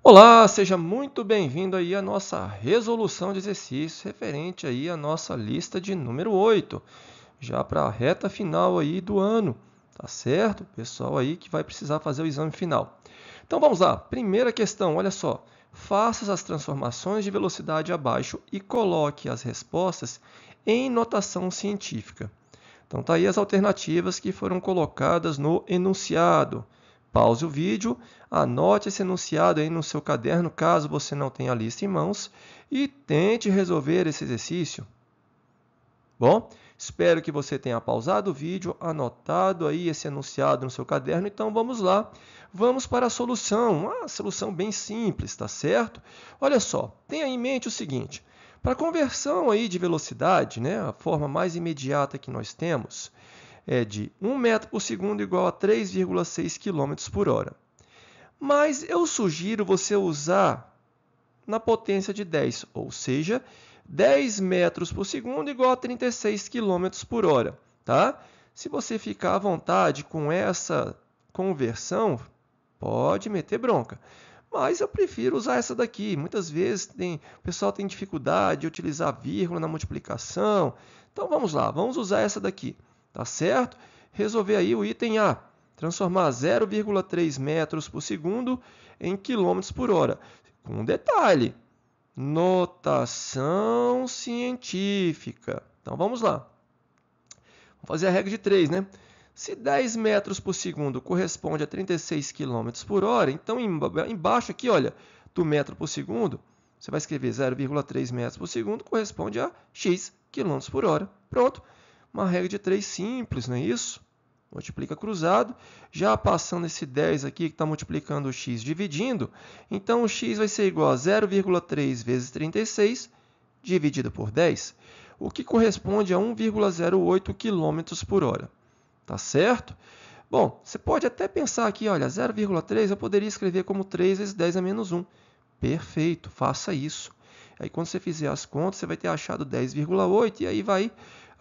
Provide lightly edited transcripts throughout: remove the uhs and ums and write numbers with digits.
Olá, seja muito bem-vindo aí à nossa resolução de exercícios referente aí à nossa lista de número 8, já para a reta final aí do ano, tá certo? Pessoal aí que vai precisar fazer o exame final. Então vamos lá, primeira questão, olha só. Faça as transformações de velocidade abaixo e coloque as respostas em notação científica. Então tá aí as alternativas que foram colocadas no enunciado. Pause o vídeo, anote esse enunciado aí no seu caderno, caso você não tenha a lista em mãos, e tente resolver esse exercício. Bom, espero que você tenha pausado o vídeo, anotado aí esse enunciado no seu caderno. Então vamos lá, vamos para a solução. Uma solução bem simples, tá certo? Olha só, tenha em mente o seguinte: para a conversão aí de velocidade, né, a forma mais imediata que nós temos é de 1 metro por segundo igual a 3,6 km por hora. Mas eu sugiro você usar na potência de 10, ou seja, 10 metros por segundo igual a 36 km por hora. Tá? Se você ficar à vontade com essa conversão, pode meter bronca. Mas eu prefiro usar essa daqui. Muitas vezes o pessoal tem dificuldade de utilizar vírgula na multiplicação. Então vamos lá, vamos usar essa daqui. Tá certo? Resolver aí o item A. Transformar 0,3 metros por segundo em quilômetros por hora. Com um detalhe, notação científica. Então vamos lá. Vamos fazer a regra de 3, né? Se 10 metros por segundo corresponde a 36 km por hora, então embaixo aqui, olha, do metro por segundo, você vai escrever 0,3 metros por segundo corresponde a x km por hora. Pronto. Uma regra de 3 simples, não é isso? Multiplica cruzado. Já passando esse 10 aqui, que está multiplicando o x dividindo, então o x vai ser igual a 0,3 vezes 36 dividido por 10, o que corresponde a 1,08 km por hora. Tá certo? Bom, você pode até pensar aqui, olha, 0,3 eu poderia escrever como 3 vezes 10 a menos 1. Perfeito, faça isso. Aí quando você fizer as contas, você vai ter achado 10,8 e aí vai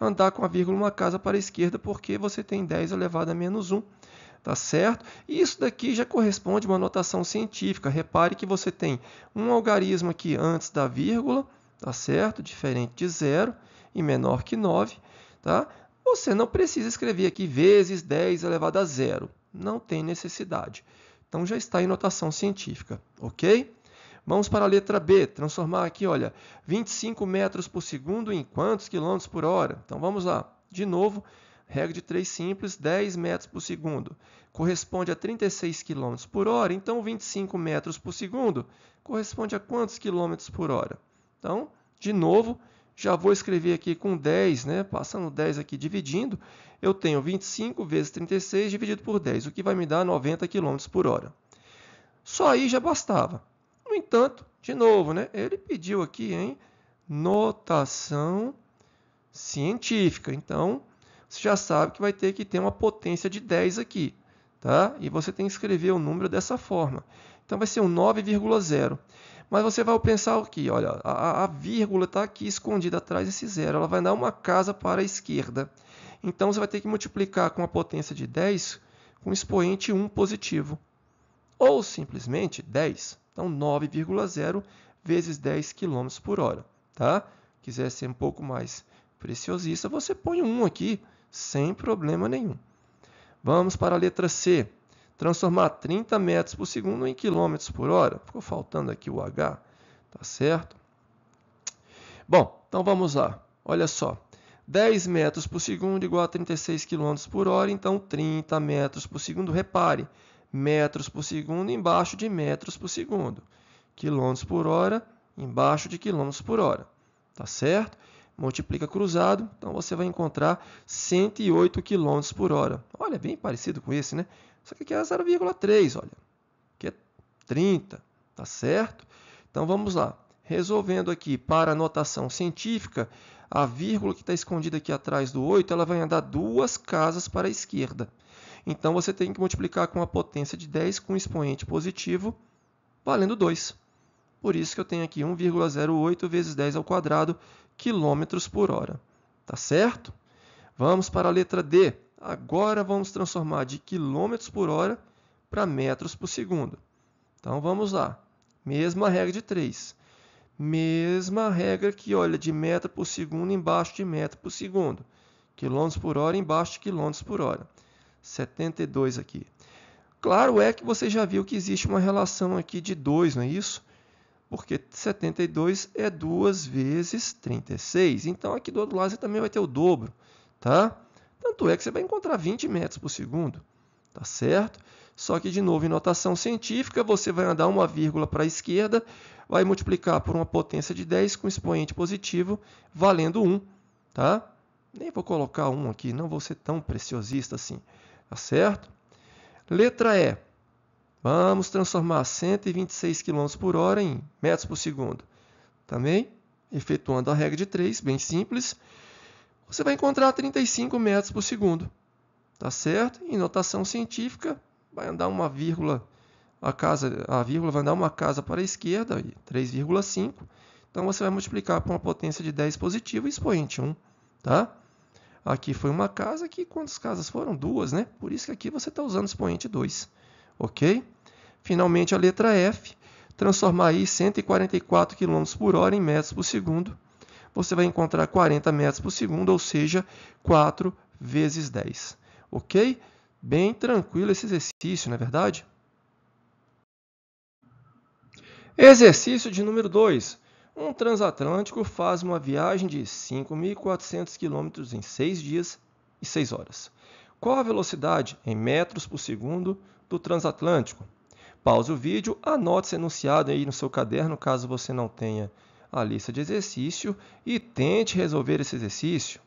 andar com a vírgula uma casa para a esquerda, porque você tem 10 elevado a menos 1. Tá certo? E isso daqui já corresponde a uma notação científica. Repare que você tem um algarismo aqui antes da vírgula, tá certo? Diferente de zero e menor que 9, tá? Você não precisa escrever aqui vezes 10 elevado a zero. Não tem necessidade. Então já está em notação científica, ok? Vamos para a letra B, transformar aqui, olha, 25 metros por segundo em quantos quilômetros por hora? Então vamos lá. De novo, regra de 3 simples, 10 metros por segundo corresponde a 36 km por hora, então 25 metros por segundo corresponde a quantos quilômetros por hora? Então, de novo, já vou escrever aqui com 10, né? Passando 10 aqui dividindo, eu tenho 25 vezes 36 dividido por 10, o que vai me dar 90 km por hora. Só aí já bastava. No entanto, de novo, né? Ele pediu aqui em notação científica. Então, você já sabe que vai ter que ter uma potência de 10 aqui. Tá? E você tem que escrever o número dessa forma. Então, vai ser um 9,0. Mas você vai pensar aqui, olha, a vírgula está aqui escondida atrás desse zero. Ela vai dar uma casa para a esquerda. Então, você vai ter que multiplicar com a potência de 10 com expoente 1 positivo. Ou simplesmente 10. Então, 9,0 vezes 10 km por hora. Tá? Quiser ser um pouco mais preciosista, você põe 1 aqui, sem problema nenhum. Vamos para a letra C. Transformar 30 metros por segundo em quilômetros por hora. Ficou faltando aqui o H, tá certo? Bom, então vamos lá. Olha só. 10 metros por segundo igual a 36 km por hora, então 30 metros por segundo. Repare, metros por segundo embaixo de metros por segundo. Quilômetros por hora embaixo de quilômetros por hora. Tá certo? Multiplica cruzado, então você vai encontrar 108 km por hora. Olha, bem parecido com esse, né? Só que aqui é 0,3, olha. Aqui é 30, tá certo? Então vamos lá. Resolvendo aqui para a notação científica, a vírgula que está escondida aqui atrás do 8, ela vai andar 2 casas para a esquerda. Então você tem que multiplicar com a potência de 10 com expoente positivo, valendo 2. Por isso que eu tenho aqui 1,08 vezes 10 ao quadrado quilômetros por hora. Tá certo? Vamos para a letra D. Agora vamos transformar de quilômetros por hora para metros por segundo. Então vamos lá. Mesma regra de 3. Mesma regra aqui, olha, de metro por segundo embaixo de metro por segundo. Quilômetros por hora embaixo de quilômetros por hora. 72 aqui. Claro é que você já viu que existe uma relação aqui de 2, não é isso? Porque 72 é 2 vezes 36. Então, aqui do outro lado você também vai ter o dobro, tá? Tanto é que você vai encontrar 20 metros por segundo, tá certo? Só que, de novo, em notação científica, você vai andar uma vírgula para a esquerda, vai multiplicar por uma potência de 10 com expoente positivo, valendo 1, tá? Nem vou colocar 1 aqui, não vou ser tão preciosista assim, tá certo? Letra E. Vamos transformar 126 km por hora em metros por segundo. Também, efetuando a regra de 3, bem simples, você vai encontrar 35 metros por segundo. Tá certo? Em notação científica, vai andar uma vírgula, a vírgula vai andar uma casa para a esquerda, 3,5. Então, você vai multiplicar por uma potência de 10 positivo e expoente 1. Tá? Aqui foi uma casa, aqui quantas casas foram? 2, né? Por isso que aqui você está usando expoente 2. Ok? Finalmente, a letra F, transformar aí 144 km por hora em metros por segundo. Você vai encontrar 40 metros por segundo, ou seja, 4 vezes 10. Ok? Bem tranquilo esse exercício, não é verdade? Exercício de número 2. Um transatlântico faz uma viagem de 5.400 km em 6 dias e 6 horas. Qual a velocidade em metros por segundo do transatlântico? Pause o vídeo, anote esse enunciado aí no seu caderno, caso você não tenha a lista de exercício, e tente resolver esse exercício.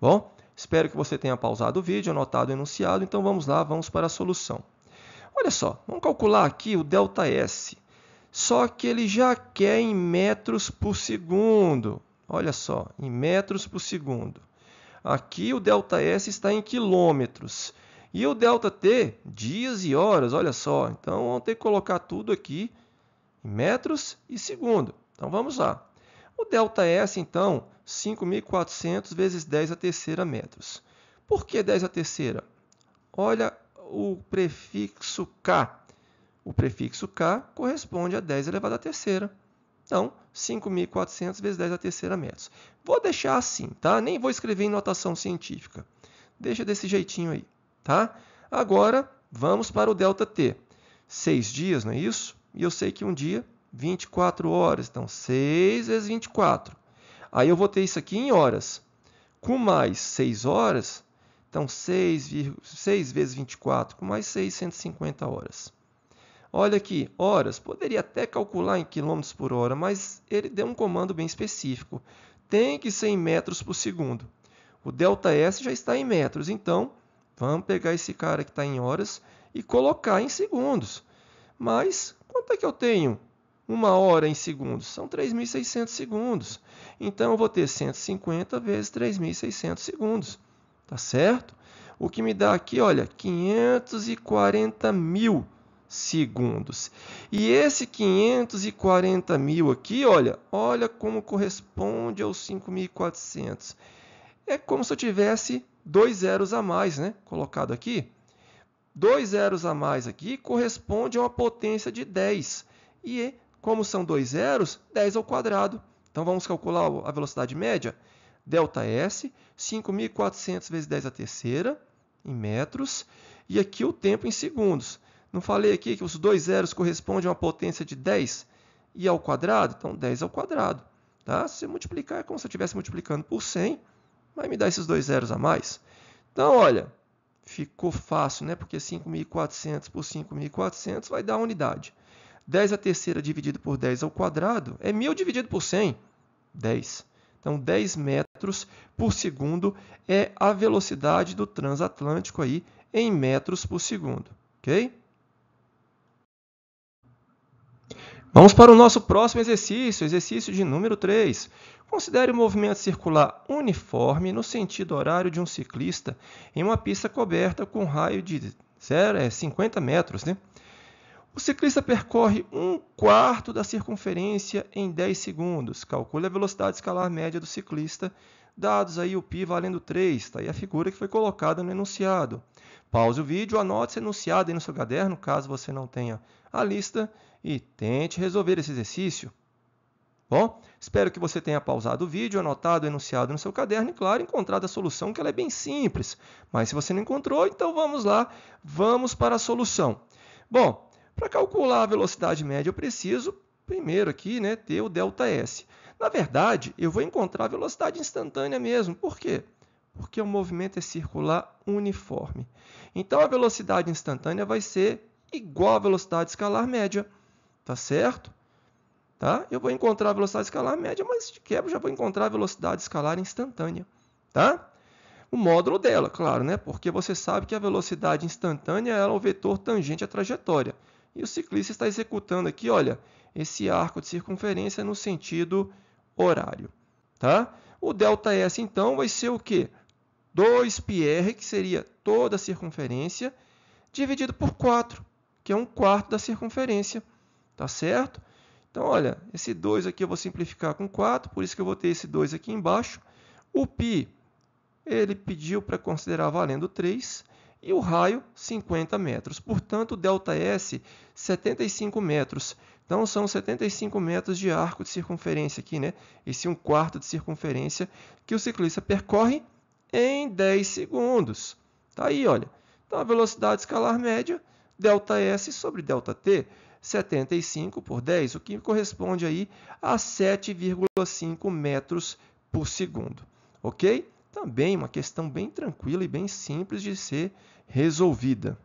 Bom, espero que você tenha pausado o vídeo, anotado o enunciado, então vamos lá, vamos para a solução. Olha só, vamos calcular aqui o ΔS, só que ele já quer em metros por segundo. Olha só, em metros por segundo. Aqui o ΔS está em quilômetros. E o ΔT, dias e horas, olha só. Então, vamos ter que colocar tudo aqui em metros e segundo. Então, vamos lá. O ΔS, então, 5.400 vezes 10 à terceira metros. Por que 10 à terceira? Olha o prefixo K. O prefixo K corresponde a 10 elevado à terceira. Então, 5.400 vezes 10 à terceira metros. Vou deixar assim, tá? Nem vou escrever em notação científica. Deixa desse jeitinho aí. Tá? Agora, vamos para o ΔT. 6 dias, não é isso? E eu sei que um dia, 24 horas. Então, 6 vezes 24. Aí eu vou ter isso aqui em horas. Com mais 6 horas, então 6 vezes 24, com mais 650 horas. Olha aqui, horas. Poderia até calcular em quilômetros por hora, mas ele deu um comando bem específico. Tem que ser em metros por segundo. O ΔS já está em metros, então vamos pegar esse cara que está em horas e colocar em segundos. Mas quanto é que eu tenho? 1 hora em segundos? São 3.600 segundos. Então, eu vou ter 150 vezes 3.600 segundos. Tá certo? O que me dá aqui, olha, 540.000 segundos. E esse 540.000 aqui, olha como corresponde aos 5.400. É como se eu tivesse 2 zeros a mais, né? Colocado aqui. 2 zeros a mais aqui corresponde a uma potência de 10. E como são 2 zeros, 10 ao quadrado. Então, vamos calcular a velocidade média. ΔS, 5.400 vezes 10 à terceira, em metros. E aqui o tempo em segundos. Não falei aqui que os 2 zeros correspondem a uma potência de 10 e ao quadrado? Então, 10 ao quadrado. Tá? Se você multiplicar, é como se eu estivesse multiplicando por 100. Vai me dar esses 2 zeros a mais. Então, olha, ficou fácil, né? Porque 5.400 por 5.400 vai dar a unidade. 10 à terceira dividido por 10 ao quadrado é 1.000 dividido por 100, 10. Então, 10 metros por segundo é a velocidade do transatlântico aí em metros por segundo. Ok? Vamos para o nosso próximo exercício, exercício de número 3. Considere o movimento circular uniforme no sentido horário de um ciclista em uma pista coberta com raio de 50 metros. Né? O ciclista percorre 1/4 da circunferência em 10 segundos. Calcule a velocidade escalar média do ciclista dados aí o π valendo 3, está aí a figura que foi colocada no enunciado. Pause o vídeo, anote esse enunciado aí no seu caderno, caso você não tenha a lista, e tente resolver esse exercício. Bom, espero que você tenha pausado o vídeo, anotado o enunciado no seu caderno e, claro, encontrado a solução, que ela é bem simples. Mas se você não encontrou, então vamos lá, vamos para a solução. Bom, para calcular a velocidade média, eu preciso, primeiro aqui, né, ter o ΔS. Na verdade, eu vou encontrar a velocidade instantânea mesmo. Por quê? Porque o movimento é circular uniforme. Então, a velocidade instantânea vai ser igual à velocidade escalar média. Tá certo? Tá? Eu vou encontrar a velocidade escalar média, mas de quebra já vou encontrar a velocidade escalar instantânea. Tá? O módulo dela, claro, né? Porque você sabe que a velocidade instantânea é o vetor tangente à trajetória. E o ciclista está executando aqui, olha, esse arco de circunferência no sentido horário. Tá? O ΔS, então, vai ser o quê? 2πr, que seria toda a circunferência, dividido por 4, que é 1/4 da circunferência. Tá certo? Então, olha, esse 2 aqui eu vou simplificar com 4, por isso que eu vou ter esse 2 aqui embaixo. O π, ele pediu para considerar valendo 3, e o raio, 50 metros. Portanto, o ΔS, 75 metros. Então, são 75 metros de arco de circunferência aqui, né? Esse 1/4 de circunferência que o ciclista percorre em 10 segundos. Tá aí, olha. Então, a velocidade escalar média, ΔS sobre ΔT, 75 por 10, o que corresponde aí a 7,5 metros por segundo. Ok? Também uma questão bem tranquila e bem simples de ser resolvida.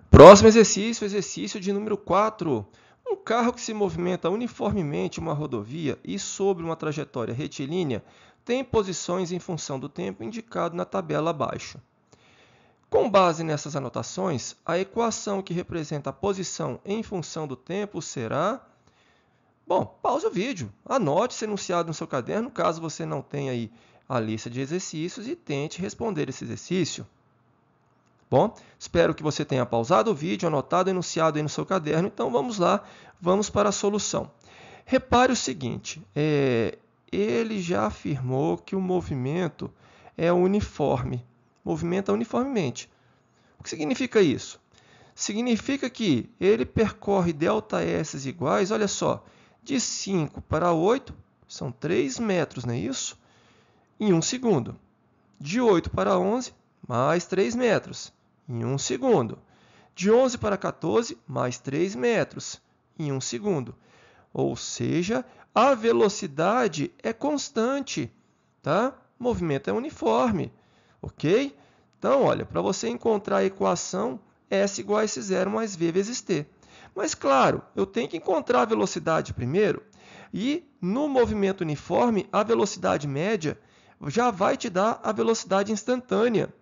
Próximo exercício, exercício de número 4. Um carro que se movimenta uniformemente em uma rodovia e sobre uma trajetória retilínea tem posições em função do tempo indicado na tabela abaixo. Com base nessas anotações, a equação que representa a posição em função do tempo será... Bom, pause o vídeo, anote esse enunciado no seu caderno, caso você não tenha aí a lista de exercícios, e tente responder esse exercício. Bom, espero que você tenha pausado o vídeo, anotado o enunciado aí no seu caderno. Então, vamos lá, vamos para a solução. Repare o seguinte, ele já afirmou que o movimento é uniforme, movimenta uniformemente. O que significa isso? Significa que ele percorre ΔS iguais, olha só, de 5 para 8, são 3 metros, não é isso? Em 1 segundo. De 8 para 11, mais 3 metros, em 1 segundo. De 11 para 14, mais 3 metros, em 1 segundo. Ou seja, a velocidade é constante, tá? O movimento é uniforme, ok? Então, olha, para você encontrar a equação S igual a S0 mais V vezes T. Mas, claro, eu tenho que encontrar a velocidade primeiro, e no movimento uniforme, a velocidade média já vai te dar a velocidade instantânea.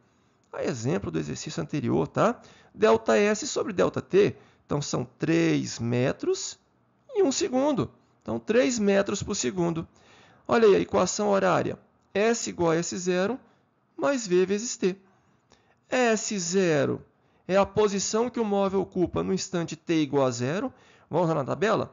A exemplo do exercício anterior, tá? ΔS sobre ΔT, então são 3 metros em 1 segundo. Então, 3 metros por segundo. Olha aí a equação horária. S igual a S0 mais V vezes T. S0 é a posição que o móvel ocupa no instante t igual a 0. Vamos lá na tabela?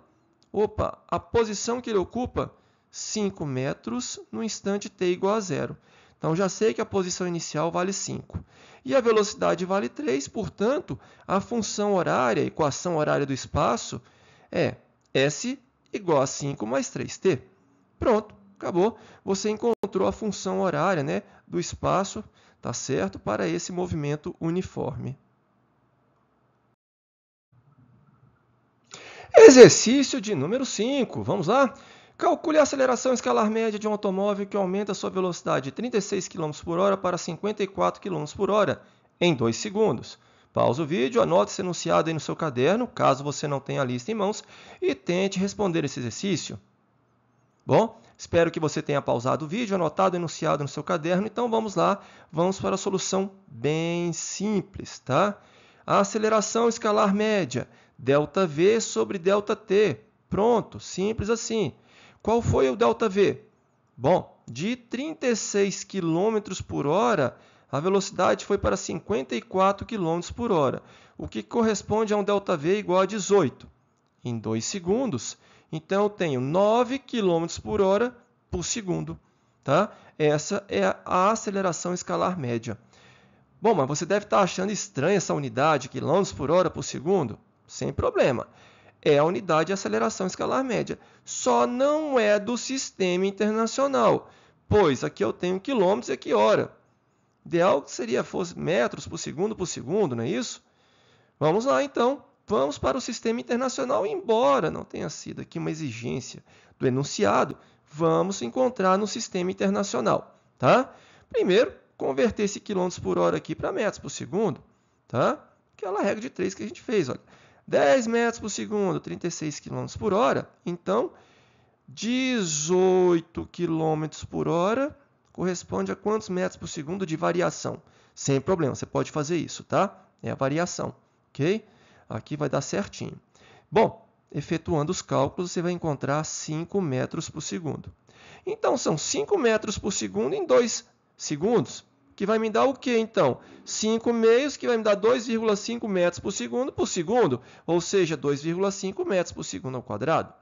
Opa, a posição que ele ocupa, 5 metros no instante t igual a 0. Então, já sei que a posição inicial vale 5. E a velocidade vale 3, portanto, a função horária, a equação horária do espaço, é S igual a 5 mais 3t. Pronto, acabou. Você encontrou a função horária, né, do espaço, tá certo, para esse movimento uniforme. Exercício de número 5. Vamos lá? Calcule a aceleração escalar média de um automóvel que aumenta sua velocidade de 36 km por hora para 54 km por hora em 2 segundos. Pause o vídeo, anote esse enunciado aí no seu caderno, caso você não tenha a lista em mãos, e tente responder esse exercício. Bom, espero que você tenha pausado o vídeo, anotado o enunciado no seu caderno. Então, vamos lá, vamos para a solução bem simples, tá? A aceleração escalar média, ΔV sobre ΔT. Pronto, simples assim. Qual foi o ΔV? Bom, de 36 km por hora, a velocidade foi para 54 km por hora, o que corresponde a um ΔV igual a 18. Em 2 segundos, então eu tenho 9 km por hora por segundo. Tá? Essa é a aceleração escalar média. Bom, mas você deve estar achando estranha essa unidade, quilômetros por hora por segundo? Sem problema. É a unidade de aceleração escalar média. Só não é do sistema internacional, pois aqui eu tenho quilômetros e aqui hora. Ideal seria fosse metros por segundo, não é isso? Vamos lá, então. Vamos para o sistema internacional, embora não tenha sido aqui uma exigência do enunciado, vamos encontrar no sistema internacional. Tá? Primeiro, converter esse quilômetros por hora aqui para metros por segundo. Tá? Aquela regra de 3 que a gente fez. Olha. 10 metros por segundo, 36 km por hora. Então, 18 km por hora corresponde a quantos metros por segundo de variação? Sem problema, você pode fazer isso, tá? É a variação, ok? Aqui vai dar certinho. Bom, efetuando os cálculos, você vai encontrar 5 metros por segundo. Então, são 5 metros por segundo em 2 segundos, que vai me dar o quê, então? 5 meios, que vai me dar 2,5 metros por segundo, ou seja, 2,5 metros por segundo ao quadrado.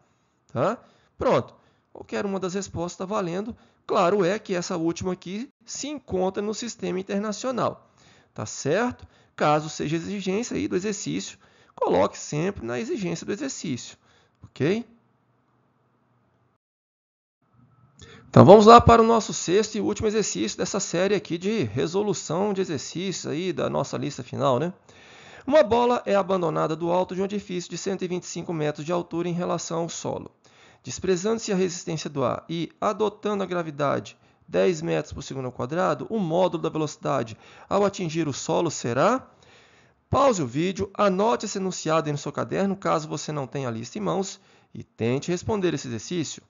Tá? Pronto. Qualquer uma das respostas está valendo. Claro é que essa última aqui se encontra no sistema internacional. Tá certo? Caso seja exigência aí do exercício, coloque sempre na exigência do exercício. Ok? Então vamos lá para o nosso sexto e último exercício dessa série aqui de resolução de exercícios aí da nossa lista final, né? Uma bola é abandonada do alto de um edifício de 125 metros de altura em relação ao solo. Desprezando-se a resistência do ar e adotando a gravidade 10 metros por segundo ao quadrado, o módulo da velocidade ao atingir o solo será... Pause o vídeo, anote esse enunciado aí no seu caderno, caso você não tenha a lista em mãos, e tente responder esse exercício.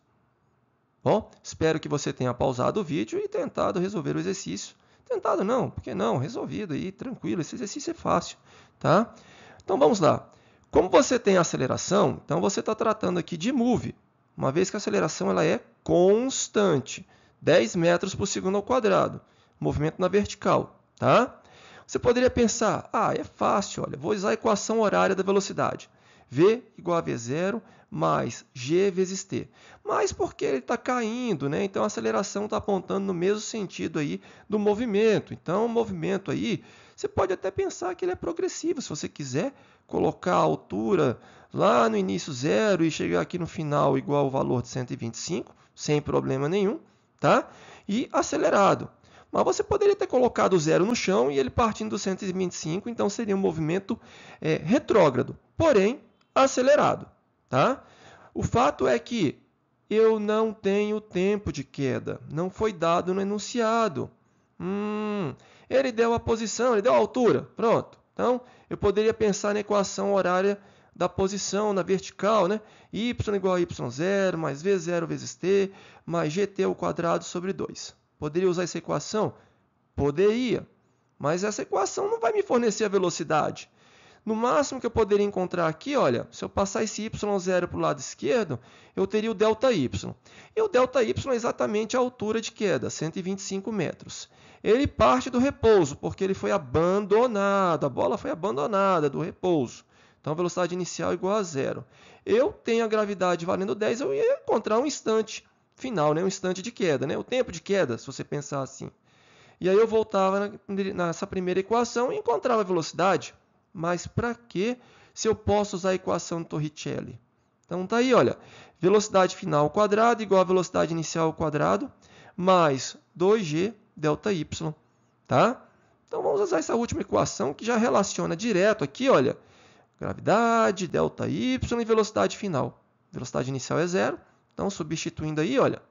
Bom, espero que você tenha pausado o vídeo e tentado resolver o exercício. Tentado não, porque não, resolvido aí, tranquilo, esse exercício é fácil, tá? Então vamos lá. Como você tem aceleração, então você está tratando aqui de move, uma vez que a aceleração ela é constante, 10 metros por segundo ao quadrado, movimento na vertical, tá? Você poderia pensar, é fácil, olha, vou usar a equação horária da velocidade. V igual a V0 mais G vezes T. Mas porque ele está caindo, né? Então a aceleração está apontando no mesmo sentido aí do movimento. Então o movimento aí, você pode até pensar que ele é progressivo. Se você quiser colocar a altura lá no início 0 e chegar aqui no final igual ao valor de 125, sem problema nenhum, tá? E acelerado. Mas você poderia ter colocado o 0 no chão e ele partindo do 125, então seria um movimento retrógrado, porém acelerado. Tá? O fato é que eu não tenho tempo de queda, não foi dado no enunciado. Ele deu a posição, ele deu a altura, pronto. Então, eu poderia pensar na equação horária da posição na vertical, né? Y igual a y0 mais v0 vezes t mais gt ao quadrado sobre 2. Poderia usar essa equação? Poderia, mas essa equação não vai me fornecer a velocidade. No máximo que eu poderia encontrar aqui, olha, se eu passar esse y0 para o lado esquerdo, eu teria o ΔY. E o ΔY é exatamente a altura de queda, 125 metros. Ele parte do repouso, porque ele foi abandonado, a bola foi abandonada do repouso. Então, a velocidade inicial é igual a 0. Eu tenho a gravidade valendo 10, eu ia encontrar um instante final, né? Um instante de queda, né? O tempo de queda, se você pensar assim. E aí eu voltava nessa primeira equação e encontrava a velocidade. Mas para que se eu posso usar a equação de Torricelli? Então tá aí, olha, velocidade final ao quadrado igual a velocidade inicial ao quadrado mais 2g ΔY, tá? Então vamos usar essa última equação que já relaciona direto aqui, olha, gravidade, ΔY e velocidade final. Velocidade inicial é 0, então substituindo aí, olha,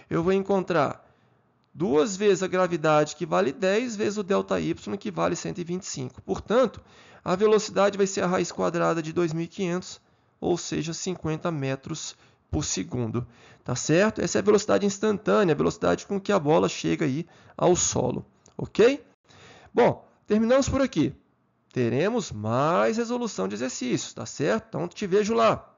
eu vou encontrar 2 vezes a gravidade que vale 10 vezes o ΔY que vale 125. Portanto, a velocidade vai ser a raiz quadrada de 2.500, ou seja, 50 metros por segundo. Tá certo? Essa é a velocidade instantânea, a velocidade com que a bola chega aí ao solo. Ok? Bom, terminamos por aqui. Teremos mais resolução de exercícios, tá certo? Então, te vejo lá.